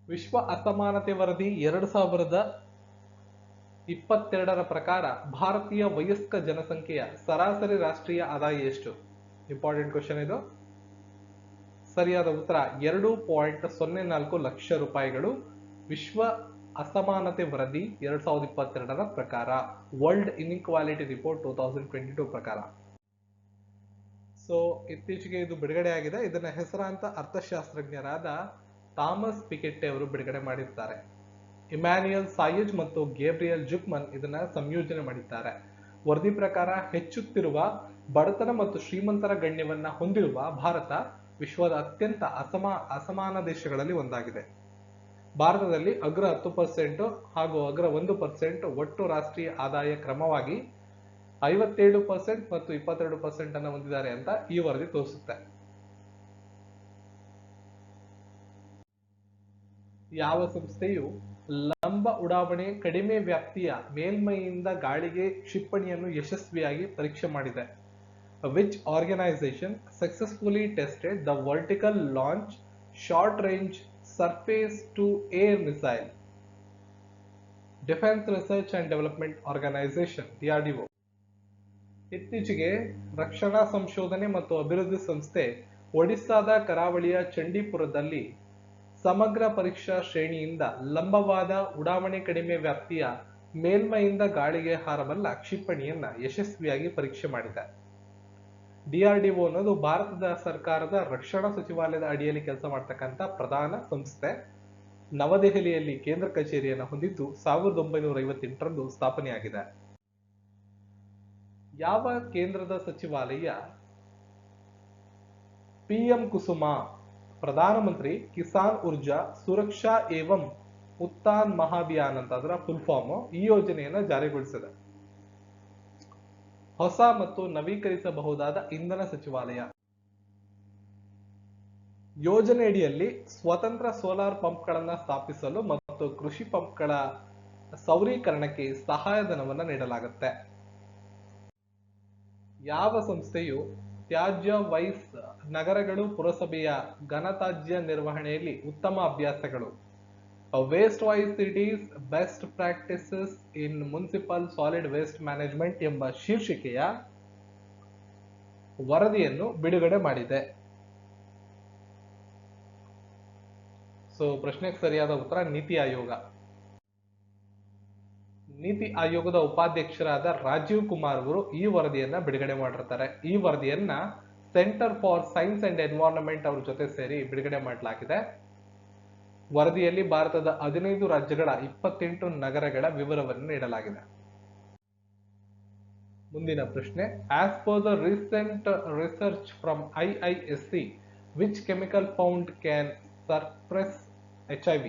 ವಿಶ್ವ ಅಸಮಾನತೆ ವರದಿ 2022ರ ಪ್ರಕಾರ ಭಾರತೀಯ ವಯಸ್ಕ ಜನಸಂಖ್ಯೆಯ ಸರಾಸರಿ ರಾಷ್ಟ್ರೀಯ ಆದಾಯ ಎಷ್ಟು? ಇಂಪಾರ್ಟೆಂಟ್ ಕ್ವಶನ್ ಇದು. ಸರಿಯಾದ ಉತ್ತರ 2.04 ಲಕ್ಷ ರೂಪಾಯಿಗಳು. ವಿಶ್ವ ಅಸಮಾನತೆ ವರದಿ 2022ರ ಪ್ರಕಾರ, ವರ್ಲ್ಡ್ ಇನ್ಇಕ್ವಾಲಿಟಿ ರಿಪೋರ್ಟ್ 2022 ಪ್ರಕಾರ. ಸೊ ಇತ್ತೀಚೆಗೆ ಇದು ಬಿಡುಗಡೆ ಆಗಿದೆ. ಇದನ್ನ ಹೆಸರಾಂತ ಅರ್ಥಶಾಸ್ತ್ರಜ್ಞರಾದ ಥಾಮಸ್ ಪಿಕೆಟ್ಟೆ ಅವರು ಬಿಡುಗಡೆ ಮಾಡಿರ್ತಾರೆ. ಇಮ್ಯಾನ್ಯುಯಲ್ ಸಾಯೇಜ್ ಮತ್ತು ಗೇಬ್ರಿಯಲ್ ಜುಕ್ಮನ್ ಇದನ್ನ ಸಂಯೋಜನೆ ಮಾಡಿದ್ದಾರೆ. ವರದಿ ಪ್ರಕಾರ ಹೆಚ್ಚುತ್ತಿರುವ ಬಡತನ ಮತ್ತು ಶ್ರೀಮಂತರ ಗಣ್ಯವನ್ನ ಹೊಂದಿರುವ ಭಾರತ ವಿಶ್ವದ ಅತ್ಯಂತ ಅಸಮಾನ ದೇಶಗಳಲ್ಲಿ ಒಂದಾಗಿದೆ. ಭಾರತದಲ್ಲಿ ಅಗ್ರ 10% ಹಾಗೂ ಅಗ್ರ 1% ಒಟ್ಟು ರಾಷ್ಟ್ರೀಯ ಆದಾಯ ಕ್ರಮವಾಗಿ 57% ಮತ್ತು 22% ಅನ್ನು ಹೊಂದಿದ್ದಾರೆ ಅಂತ ಈ ವರದಿ ತೋರಿಸುತ್ತೆ. ಯಾವ ಸಂಸ್ಥೆಯು ಲಂಬ ಉಡಾವಣೆ ಕಡಿಮೆ ವ್ಯಾಪ್ತಿಯ ಮೇಲ್ಮೈಯಿಂದ ಗಾಳಿಗೆ ಕ್ಷಿಪಣಿಯನ್ನು ಯಶಸ್ವಿಯಾಗಿ ಪರೀಕ್ಷೆ ಮಾಡಿದೆ? Which organization successfully tested the vertical launch short range surface to air missile? Defense Research and Development Organization, DRDO. ಇತ್ತೀಚೆಗೆ ರಕ್ಷಣಾ ಸಂಶೋಧನೆ ಮತ್ತು ಅಭಿವೃದ್ಧಿ ಸಂಸ್ಥೆ ಒಡಿಸ್ಸಾದ ಕರಾವಳಿಯ ಚಂಡೀಪುರದಲ್ಲಿ ಸಮಗ್ರ ಪರೀಕ್ಷಾ ಶ್ರೇಣಿಯಿಂದ ಲಂಬವಾದ ಉಡಾವಣೆ ಕಡಿಮೆ ವ್ಯಾಪ್ತಿಯ ಮೇಲ್ಮೈಯಿಂದ ಗಾಳಿಗೆ ಹಾರಬಲ್ಲ ಕ್ಷಿಪಣಿಯನ್ನ ಯಶಸ್ವಿಯಾಗಿ ಪರೀಕ್ಷೆ ಮಾಡಿದೆ. ಡಿಆರ್ಡಿಒ ಅನ್ನೋದು ಭಾರತದ ಸರ್ಕಾರದ ರಕ್ಷಣಾ ಸಚಿವಾಲಯದ ಅಡಿಯಲ್ಲಿ ಕೆಲಸ ಮಾಡ್ತಕ್ಕಂಥ ಪ್ರಧಾನ ಸಂಸ್ಥೆ. ನವದೆಹಲಿಯಲ್ಲಿ ಕೇಂದ್ರ ಕಚೇರಿಯನ್ನು ಹೊಂದಿದ್ದು 1958ರಂದು ಸ್ಥಾಪನೆಯಾಗಿದೆ. ಯಾವ ಕೇಂದ್ರದ ಸಚಿವಾಲಯ ಪಿಎಂ ಕುಸುಮ ಪ್ರಧಾನಮಂತ್ರಿ ಕಿಸಾನ್ ಊರ್ಜಾ ಸುರಕ್ಷಾ ಏವಂ ಉತ್ಥಾನ್ ಮಹಾಭಿಯಾನ್ ಅಂತ ಅದರ ಫುಲ್ ಫಾರ್ಮ್ ಈ ಯೋಜನೆಯನ್ನು ಜಾರಿಗೊಳಿಸಿದೆ? ಹೊಸ ಮತ್ತು ನವೀಕರಿಸಬಹುದಾದ ಇಂಧನ ಸಚಿವಾಲಯ. ಯೋಜನೆಯಡಿಯಲ್ಲಿ ಸ್ವತಂತ್ರ ಸೋಲಾರ್ ಪಂಪ್ಗಳನ್ನು ಸ್ಥಾಪಿಸಲು ಮತ್ತು ಕೃಷಿ ಪಂಪ್ಗಳ ಸೌರೀಕರಣಕ್ಕೆ ಸಹಾಯಧನವನ್ನು ನೀಡಲಾಗುತ್ತೆ. ಯಾವ ಸಂಸ್ಥೆಯು ತ್ಯಾಜ್ಯ ವೈಸ್ ನಗರಗಳು ಪುರಸಭೆಯ ಘನತ್ಯಾಜ್ಯ ನಿರ್ವಹಣೆಯಲ್ಲಿ ಉತ್ತಮ ಅಭ್ಯಾಸಗಳು waste wise cities best practices in municipal solid waste management ಎಂಬ ಶೀರ್ಷಿಕೆಯ ವರದಿಯನ್ನು ಬಿಡುಗಡೆ ಮಾಡಿದೆ? ಸೊ ಪ್ರಶ್ನೆಗೆ ಸರಿಯಾದ ಉತ್ತರ ನೀತಿ ಆಯೋಗ. ನೀತಿ ಆಯೋಗದ ಉಪಾಧ್ಯಕ್ಷರಾದ ರಾಜೀವ್ ಕುಮಾರ್ ಅವರು ಈ ವರದಿಯನ್ನ ಬಿಡುಗಡೆ ಮಾಡಿರ್ತಾರೆ. ಈ ವರದಿಯನ್ನ centre for science and environment ಅವ್ರ ಜೊತೆ ಸೇರಿ ಬಿಡುಗಡೆ ಮಾಡಲಾಗಿದೆ. ವರದಿಯಲ್ಲಿ ಭಾರತದ 15 ರಾಜ್ಯಗಳ 28 ನಗರಗಳ ವಿವರವನ್ನು ನೀಡಲಾಗಿದೆ. ಮುಂದಿನ ಪ್ರಶ್ನೆ, as per the recent research from IISc which chemical found can suppress HIV?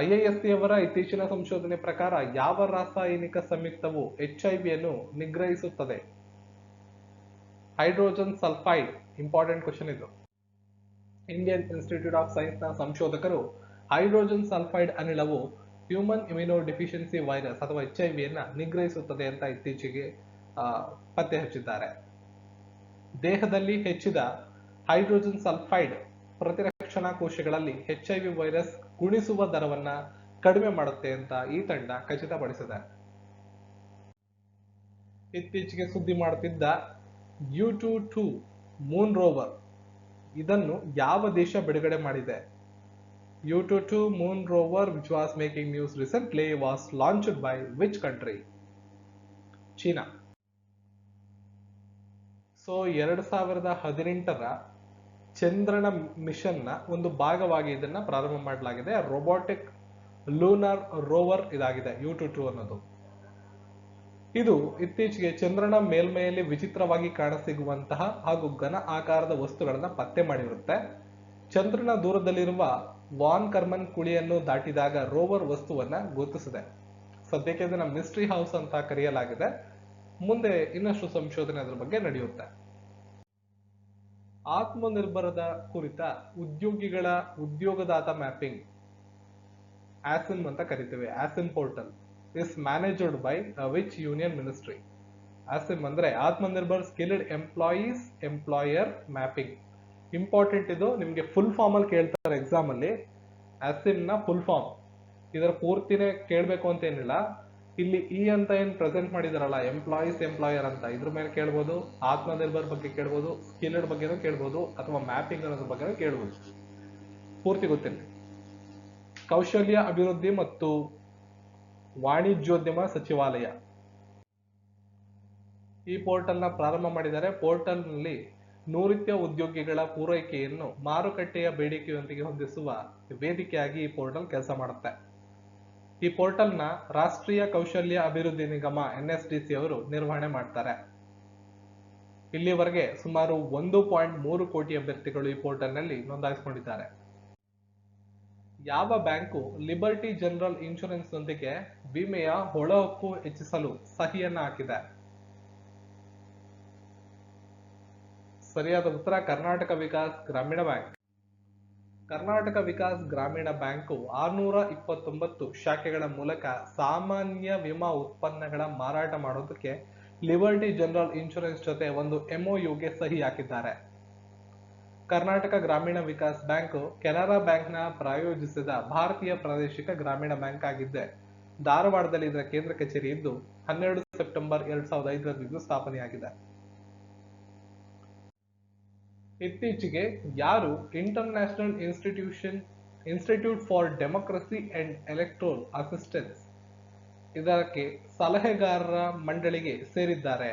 IISc ಅವರ ಇತ್ತೀಚಿನ ಸಂಶೋಧನೆ ಪ್ರಕಾರ ಯಾವ ರಾಸಾಯನಿಕ ಸಂಯುಕ್ತವು HIV ಅನ್ನು ನಿಗ್ರಹಿಸುತ್ತದೆ? Hydrogen sulphide. ಇಂಪಾರ್ಟೆಂಟ್ ಕ್ವಶನ್ ಇದು. ಇಂಡಿಯನ್ ಇನ್ಸ್ಟಿಟ್ಯೂಟ್ ಆಫ್ ಸೈನ್ಸ್ ನ ಸಂಶೋಧಕರು ಹೈಡ್ರೋಜನ್ ಸಲ್ಫೈಡ್ ಅನಿಲವು ಹ್ಯೂಮನ್ ಇಮ್ಯುನೋ ಡಿಫಿಷಿಯನ್ಸಿ ವೈರಸ್ ಅಥವಾ HIV ಅನ್ನ ನಿಗ್ರಹಿಸುತ್ತದೆ ಅಂತ ಇತ್ತೀಚೆಗೆ ಪತ್ತೆ ಹಚ್ಚಿದ್ದಾರೆ. ದೇಹದಲ್ಲಿ ಹೆಚ್ಚಿದ ಹೈಡ್ರೋಜನ್ ಸಲ್ಫೈಡ್ ಪ್ರತಿರಕ್ಷಣಾ ಕೋಶಗಳಲ್ಲಿ HIV ವೈರಸ್ ಗುಣಿಸುವ ದರವನ್ನ ಕಡಿಮೆ ಮಾಡುತ್ತೆ ಅಂತ ಈ ತಂಡ ಖಚಿತಪಡಿಸಿದೆ. ಇತ್ತೀಚೆಗೆ ಸುದ್ದಿ ಮಾಡುತ್ತಿದ್ದ U22 ಮೂನ್ ರೋವರ್ ಇದನ್ನು ಯಾವ ದೇಶ ಬಿಡುಗಡೆ ಮಾಡಿದೆ? U22 moon rover which was making news recently was launched by which country? China. So 2018ರ ಚಂದ್ರನ ಮಿಷನ್ ನ ಒಂದು ಭಾಗವಾಗಿ ಇದನ್ನ ಪ್ರಾರಂಭ ಮಾಡಲಾಗಿದೆ. ರೋಬೋಟಿಕ್ ಲೂನಾರ್ ರೋವರ್ ಇದಾಗಿದೆ U22 ಅನ್ನೋದು. ಇದು ಇತ್ತೀಚೆಗೆ ಚಂದ್ರನ ಮೇಲ್ಮೈಯಲ್ಲಿ ವಿಚಿತ್ರವಾಗಿ ಕಾಣಸಿಗುವಂತಹ ಹಾಗೂ ಘನ ಆಕಾರದ ವಸ್ತುಗಳನ್ನ ಪತ್ತೆ ಮಾಡಿರುತ್ತೆ. ಚಂದ್ರನ ದೂರದಲ್ಲಿರುವ ವಾನ್ ಕರ್ಮನ್ ಕುಳಿಯನ್ನು ದಾಟಿದಾಗ ರೋವರ್ ವಸ್ತುವನ್ನ ಗುರುತಿಸಿದೆ. ಸದ್ಯಕ್ಕೆ ಇದನ್ನ ಮಿಸ್ಟ್ರಿ ಹೌಸ್ ಅಂತ ಕರೆಯಲಾಗಿದೆ. ಮುಂದೆ ಇನ್ನಷ್ಟು ಸಂಶೋಧನೆ ಅದರ ಬಗ್ಗೆ ನಡೆಯುತ್ತೆ. ಆತ್ಮನಿರ್ಭರದ ಕುರಿತ ಉದ್ಯೋಗಿಗಳ ಉದ್ಯೋಗದಾತ ಮ್ಯಾಪಿಂಗ್ ಆಸಿಮ್ ಅಂತ ಕರಿತೇವೆ. ASEEM portal is managed by which union ministry? ASEEM ಅಂದ್ರೆ Atmanirbhar skilled employees employer mapping. Important ಇದು, ನಿಮ್ಗೆ ಫುಲ್ ಫಾರ್ಮ್ ಅಲ್ಲಿ ಕೇಳ್ತಾರೆ ಎಕ್ಸಾಮ್ ಅಲ್ಲಿ. ಆಸಿಮ್ ನ ಫುಲ್ ಫಾರ್ಮ್ ಇದರ ಪೂರ್ತಿನೇ ಕೇಳ್ಬೇಕು ಅಂತ ಏನಿಲ್ಲ. ಇಲ್ಲಿ ಅಂತ ಏನ್ ಪ್ರೆಸೆಂಟ್ ಮಾಡಿದಾರಲ್ಲ ಎಂಪ್ಲಾಯೀಸ್ ಎಂಪ್ಲಾಯರ್ ಅಂತ, ಇದ್ರ ಮೇಲೆ ಕೇಳ್ಬೋದು. ಆತ್ಮನಿರ್ಭರ್ ಬಗ್ಗೆ ಕೇಳ್ಬೋದು, ಸ್ಕಿಲ್ಡ್ ಬಗ್ಗೆನೂ ಕೇಳ್ಬೋದು, ಅಥವಾ ಮ್ಯಾಪಿಂಗ್ ಅನ್ನೋದ್ರ ಬಗ್ಗೆ ಕೇಳ್ಬೋದು. ಪೂರ್ತಿ ಗೊತ್ತಿಲ್ಲ. ಕೌಶಲ್ಯ ಅಭಿವೃದ್ಧಿ ಮತ್ತು ವಾಣಿಜ್ಯೋದ್ಯಮ ಸಚಿವಾಲಯ ಈ ಪೋರ್ಟಲ್ ನ ಪ್ರಾರಂಭ ಮಾಡಿದ್ದಾರೆ. ಪೋರ್ಟಲ್ ನಲ್ಲಿ ನುರಿತ ಉದ್ಯೋಗಿಗಳ ಪೂರೈಕೆಯನ್ನು ಮಾರುಕಟ್ಟೆಯ ಬೇಡಿಕೆಯೊಂದಿಗೆ ಹೊಂದಿಸುವ ವೇದಿಕೆಯಾಗಿ ಈ ಪೋರ್ಟಲ್ ಕೆಲಸ ಮಾಡುತ್ತೆ. ಈ ಪೋರ್ಟಲ್ ನ ರಾಷ್ಟ್ರೀಯ ಕೌಶಲ್ಯ ಅಭಿವೃದ್ಧಿ ನಿಗಮ NSDC ಅವರು ನಿರ್ವಹಣೆ ಮಾಡ್ತಾರೆ. ಇಲ್ಲಿವರೆಗೆ ಸುಮಾರು 1.3 ಕೋಟಿ ಅಭ್ಯರ್ಥಿಗಳು ಈ ಪೋರ್ಟಲ್ ನಲ್ಲಿ ನೋಂದಾಯಿಸಿಕೊಂಡಿದ್ದಾರೆ. ಯಾವ ಬ್ಯಾಂಕು ಲಿಬರ್ಟಿ ಜನರಲ್ ಇನ್ಶೂರೆನ್ಸ್ ನೊಂದಿಗೆ ವಿಮೆಯ ಒಳಹಕ್ಕು ಹೆಚ್ಚಿಸಲು ಸಹಿಯನ್ನ ಹಾಕಿದೆ? ಸರಿಯಾದ ಉತ್ತರ ಕರ್ನಾಟಕ ವಿಕಾಸ್ ಗ್ರಾಮೀಣ ಬ್ಯಾಂಕ್. ಕರ್ನಾಟಕ ವಿಕಾಸ್ ಗ್ರಾಮೀಣ ಬ್ಯಾಂಕು 629 ಶಾಖೆಗಳ ಮೂಲಕ ಸಾಮಾನ್ಯ ವಿಮಾ ಉತ್ಪನ್ನಗಳ ಮಾರಾಟ ಮಾಡೋದಕ್ಕೆ ಲಿಬರ್ಟಿ ಜನರಲ್ ಇನ್ಶೂರೆನ್ಸ್ ಜೊತೆ ಒಂದು MOUಗೆ ಸಹಿ ಹಾಕಿದ್ದಾರೆ. ಕರ್ನಾಟಕ ಗ್ರಾಮೀಣ ವಿಕಾಸ್ ಬ್ಯಾಂಕು ಕೆನರಾ ಬ್ಯಾಂಕ್ನ ಪ್ರಾಯೋಜಿಸಿದ ಭಾರತೀಯ ಪ್ರಾದೇಶಿಕ ಗ್ರಾಮೀಣ ಬ್ಯಾಂಕ್ ಆಗಿದ್ದೆ. ಧಾರವಾಡದಲ್ಲಿ ಇದರ ಕೇಂದ್ರ ಕಚೇರಿ ಇದ್ದು 12 ಸೆಪ್ಟೆಂಬರ್ 2005 ಸ್ಥಾಪನೆಯಾಗಿದೆ. ಇತ್ತೀಚೆಗೆ ಯಾರು international institute for democracy and electoral assistance ಇದಕ್ಕೆ ಸಲಹೆಗಾರರ ಮಂಡಳಿಗೆ ಸೇರಿದ್ದಾರೆ?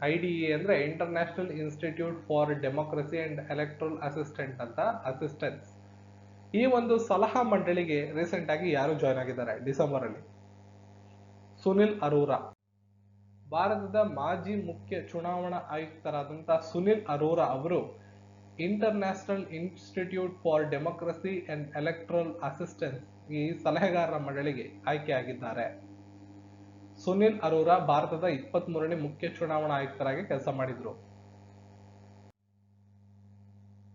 IDEA ಅಂದ್ರೆ international institute for democracy and electoral assistance. ಈ ಒಂದು ಸಲಹಾ ಮಂಡಳಿಗೆ ರೀಸೆಂಟ್ ಆಗಿ ಯಾರು ಜಾಯ್ನ್ ಆಗಿದ್ದಾರೆ? ಡಿಸೆಂಬರ್ ಅಲ್ಲಿ ಸುನಿಲ್ ಅರೋರಾ. ಭಾರತದ ಮಾಜಿ ಮುಖ್ಯ ಚುನಾವಣಾ ಆಯುಕ್ತರಾದಂತಹ ಸುನಿಲ್ ಅರೋರಾ ಅವರು international institute for democracy and electoral assistance ಈ ಸಲಹೆಗಾರರ ಮಂಡಳಿಗೆ ಆಯ್ಕೆಯಾಗಿದ್ದಾರೆ. ಸುನಿಲ್ ಅರೋರಾ ಭಾರತದ 23ನೇ ಮುಖ್ಯ ಚುನಾವಣಾ ಆಯುಕ್ತರಾಗಿ ಕೆಲಸ ಮಾಡಿದ್ರು.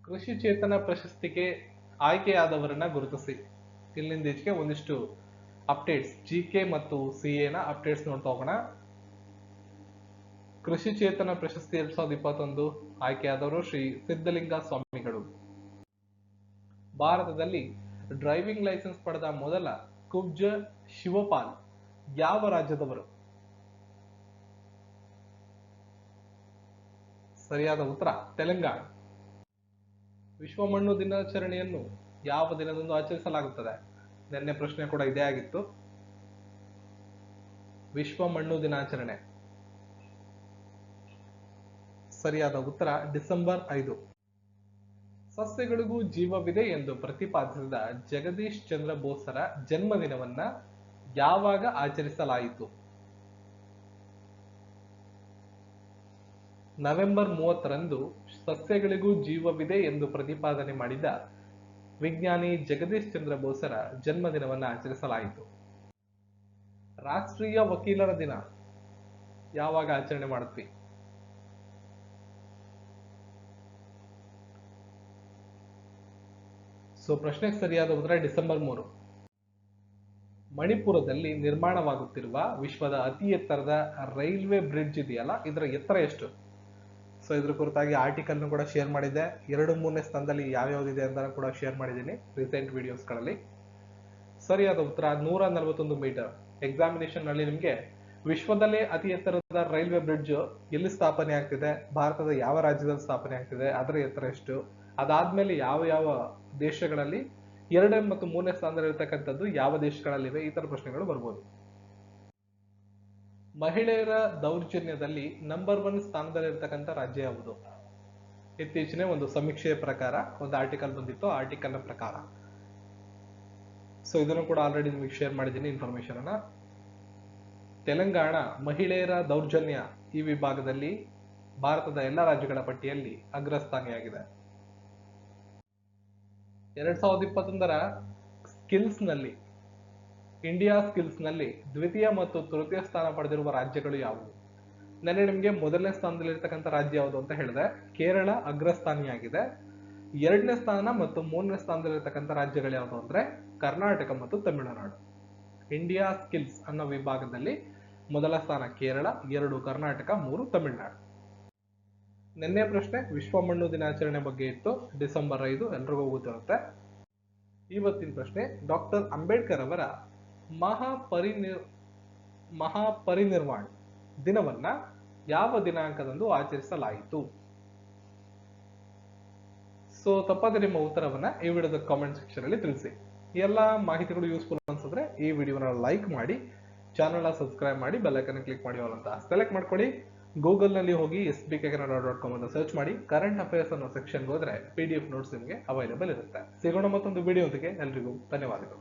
ಕೃಷಿ ಚೇತನ ಪ್ರಶಸ್ತಿಗೆ ಆಯ್ಕೆಯಾದವರನ್ನ ಗುರುತಿಸಿ. ಇಲ್ಲಿಂದೀಚೆಗೆ ಒಂದಿಷ್ಟು ಅಪ್ಡೇಟ್ಸ್ GK ಮತ್ತು CA ನ ಅಪ್ಡೇಟ್ಸ್ ನೋಡ್ತಾ ಹೋಗೋಣ. ಕೃಷಿ ಚೇತನ ಪ್ರಶಸ್ತಿ 2021 ಆಯ್ಕೆಯಾದವರು ಶ್ರೀ ಸಿದ್ಧಲಿಂಗ ಸ್ವಾಮಿಗಳು. ಭಾರತದಲ್ಲಿ ಡ್ರೈವಿಂಗ್ ಲೈಸೆನ್ಸ್ ಪಡೆದ ಮೊದಲ ಕುಬ್ಜ ಶಿವಪಾಲ್ ಯಾವ ರಾಜ್ಯದವರು? ಸರಿಯಾದ ಉತ್ತರ ತೆಲಂಗಾಣ. ವಿಶ್ವ ಮಣ್ಣು ದಿನಾಚರಣೆಯನ್ನು ಯಾವ ದಿನದಂದು ಆಚರಿಸಲಾಗುತ್ತದೆ? ನಿನ್ನೆ ಪ್ರಶ್ನೆ ಕೂಡ ಇದೇ ಆಗಿತ್ತು. ವಿಶ್ವ ಮಣ್ಣು ದಿನಾಚರಣೆ ಸರಿಯಾದ ಉತ್ತರ ಡಿಸೆಂಬರ್ 5. ಸಸ್ಯಗಳಿಗೂ ಜೀವವಿದೆ ಎಂದು ಪ್ರತಿಪಾದಿಸಿದ ಜಗದೀಶ್ ಚಂದ್ರ ಬೋಸರ ಜನ್ಮದಿನವನ್ನ ಯಾವಾಗ ಆಚರಿಸಲಾಯಿತು? ನವೆಂಬರ್ 30ರಂದು ಸಸ್ಯಗಳಿಗೂ ಜೀವವಿದೆ ಎಂದು ಪ್ರತಿಪಾದನೆ ಮಾಡಿದ ವಿಜ್ಞಾನಿ ಜಗದೀಶ್ ಚಂದ್ರ ಬೋಸರ ಜನ್ಮದಿನವನ್ನು ಆಚರಿಸಲಾಯಿತು. ರಾಷ್ಟ್ರೀಯ ವಕೀಲರ ದಿನ ಯಾವಾಗ ಆಚರಣೆ ಮಾಡುತ್ತೀವಿ? ಪ್ರಶ್ನೆಗೆ ಸರಿಯಾದ ಉತ್ತರ ಡಿಸೆಂಬರ್ 3. ಮಣಿಪುರದಲ್ಲಿ ನಿರ್ಮಾಣವಾಗುತ್ತಿರುವ ವಿಶ್ವದ ಅತಿ ಎತ್ತರದ ರೈಲ್ವೆ ಬ್ರಿಡ್ಜ್ ಇದೆಯಲ್ಲ, ಇದರ ಎತ್ತರ ಎಷ್ಟು? ಇದ್ರ ಕುರಿತಾಗಿ ಆರ್ಟಿಕಲ್ ಕೂಡ ಶೇರ್ ಮಾಡಿದ್ದೆ. 2-3ನೇ ಸ್ಥಾನದಲ್ಲಿ ಯಾವ್ಯಾವ್ದಿದೆ ಅಂತ ಕೂಡ ಶೇರ್ ಮಾಡಿದ್ದೀನಿ ರೀಸೆಂಟ್ ವಿಡಿಯೋಸ್ಗಳಲ್ಲಿ. ಸರಿಯಾದ ಉತ್ತರ 141 ಮೀಟರ್. ಎಕ್ಸಾಮಿನೇಷನ್ ನಲ್ಲಿ ನಿಮ್ಗೆ ವಿಶ್ವದಲ್ಲೇ ಅತಿ ಎತ್ತರದ ರೈಲ್ವೆ ಬ್ರಿಡ್ಜ್ ಎಲ್ಲಿ ಸ್ಥಾಪನೆ ಆಗ್ತಿದೆ, ಭಾರತದ ಯಾವ ರಾಜ್ಯದಲ್ಲಿ ಸ್ಥಾಪನೆ ಆಗ್ತಿದೆ, ಅದರ ಎತ್ತರ ಎಷ್ಟು, ಅದಾದ್ಮೇಲೆ ಯಾವ ಯಾವ ದೇಶಗಳಲ್ಲಿ 2 ಮತ್ತು 3ನೇ ಸ್ಥಾನದಲ್ಲಿ ಇರತಕ್ಕಂಥದ್ದು ಯಾವ ದೇಶಗಳಲ್ಲಿವೆ, ಈ ತರ ಪ್ರಶ್ನೆಗಳು ಬರ್ಬೋದು. ಮಹಿಳೆಯರ ದೌರ್ಜನ್ಯದಲ್ಲಿ ನಂಬರ್ 1 ಸ್ಥಾನದಲ್ಲಿರ್ತಕ್ಕಂಥ ರಾಜ್ಯ ಯಾವುದು? ಇತ್ತೀಚಿನ ಒಂದು ಸಮೀಕ್ಷೆಯ ಪ್ರಕಾರ ಒಂದು ಆರ್ಟಿಕಲ್ ಬಂದಿತ್ತು, ಆರ್ಟಿಕಲ್ ನ ಪ್ರಕಾರ. ಇದನ್ನು ಕೂಡ ಆಲ್ರೆಡಿ ನಿಮಗೆ ಶೇರ್ ಮಾಡಿದ್ದೀನಿ ಇನ್ಫಾರ್ಮೇಶನ್ ಅನ್ನ. ತೆಲಂಗಾಣ ಮಹಿಳೆಯರ ದೌರ್ಜನ್ಯ ಈ ವಿಭಾಗದಲ್ಲಿ ಭಾರತದ ಎಲ್ಲ ರಾಜ್ಯಗಳ ಪಟ್ಟಿಯಲ್ಲಿ ಅಗ್ರಸ್ಥಾನಿಯಾಗಿದೆ. 2021ರ ಸ್ಕಿಲ್ಸ್ ನಲ್ಲಿ, ಇಂಡಿಯಾ ಸ್ಕಿಲ್ಸ್ ನಲ್ಲಿ ದ್ವಿತೀಯ ಮತ್ತು ತೃತೀಯ ಸ್ಥಾನ ಪಡೆದಿರುವ ರಾಜ್ಯಗಳು ಯಾವುವು? ನೆನ್ನೆ ನಿಮಗೆ ಮೊದಲನೇ ಸ್ಥಾನದಲ್ಲಿರ್ತಕ್ಕಂಥ ರಾಜ್ಯ ಯಾವುದು ಅಂತ ಹೇಳಿದೆ, ಕೇರಳ ಅಗ್ರಸ್ಥಾನಿಯಾಗಿದೆ. 2ನೇ ಸ್ಥಾನ ಮತ್ತು 3ನೇ ಸ್ಥಾನದಲ್ಲಿರ್ತಕ್ಕಂಥ ರಾಜ್ಯಗಳು ಯಾವುದು ಅಂದ್ರೆ ಕರ್ನಾಟಕ ಮತ್ತು ತಮಿಳುನಾಡು. ಇಂಡಿಯಾ ಸ್ಕಿಲ್ಸ್ ಅನ್ನೋ ವಿಭಾಗದಲ್ಲಿ ಮೊದಲ ಸ್ಥಾನ ಕೇರಳ, 2 ಕರ್ನಾಟಕ, 3 ತಮಿಳುನಾಡು. ನಿನ್ನೆ ಪ್ರಶ್ನೆ ವಿಶ್ವ ಮಣ್ಣು ದಿನಾಚರಣೆ ಬಗ್ಗೆ ಇತ್ತು, ಡಿಸೆಂಬರ್ 5, ಎಲ್ರಿಗೂ ಗೊತ್ತಿರುತ್ತೆ. ಇವತ್ತಿನ ಪ್ರಶ್ನೆ ಡಾಕ್ಟರ್ ಅಂಬೇಡ್ಕರ್ ಅವರ ಮಹಾಪರಿನಿರ್ವಾಣ ದಿನವನ್ನ ಯಾವ ದಿನಾಂಕದಂದು ಆಚರಿಸಲಾಯಿತು? ತಪ್ಪದೆ ನಿಮ್ಮ ಉತ್ತರವನ್ನ ಈ ವಿಡಿಯೋದ ಕಾಮೆಂಟ್ ಸೆಕ್ಷನ್ ಅಲ್ಲಿ ತಿಳಿಸಿ. ಎಲ್ಲ ಮಾಹಿತಿಗಳು ಯೂಸ್ಫುಲ್ ಅನ್ಸಿದ್ರೆ ಈ ವಿಡಿಯೋನ ಲೈಕ್ ಮಾಡಿ, ಚಾನಲ್ ಸಬ್ಸ್ಕ್ರೈಬ್ ಮಾಡಿ, ಬೆಲ್ ಐಕಾನ್ ಕ್ಲಿಕ್ ಮಾಡಿ ಅಂತ ಸೆಲೆಕ್ಟ್ ಮಾಡ್ಕೊಳ್ಳಿ. ಗೂಗಲ್ ನಲ್ಲಿ ಹೋಗಿ sbkkannada.com ಅಂತ ಸರ್ಚ್ ಮಾಡಿ ಕರೆಂಟ್ ಅಫೇರ್ಸ್ ಅನ್ನೋ ಸೆಕ್ಷನ್ ಹೋದ್ರೆ PDF ನೋಟ್ಸ್ ನಿಮಗೆ ಅವೈಲೇಬಲ್ ಇರುತ್ತೆ. ಸಿಗೋಣ ಮತ್ತೊಂದು ವಿಡಿಯೋ ಜೊತೆಗೆ. ಎಲ್ರಿಗೂ ಧನ್ಯವಾದಗಳು.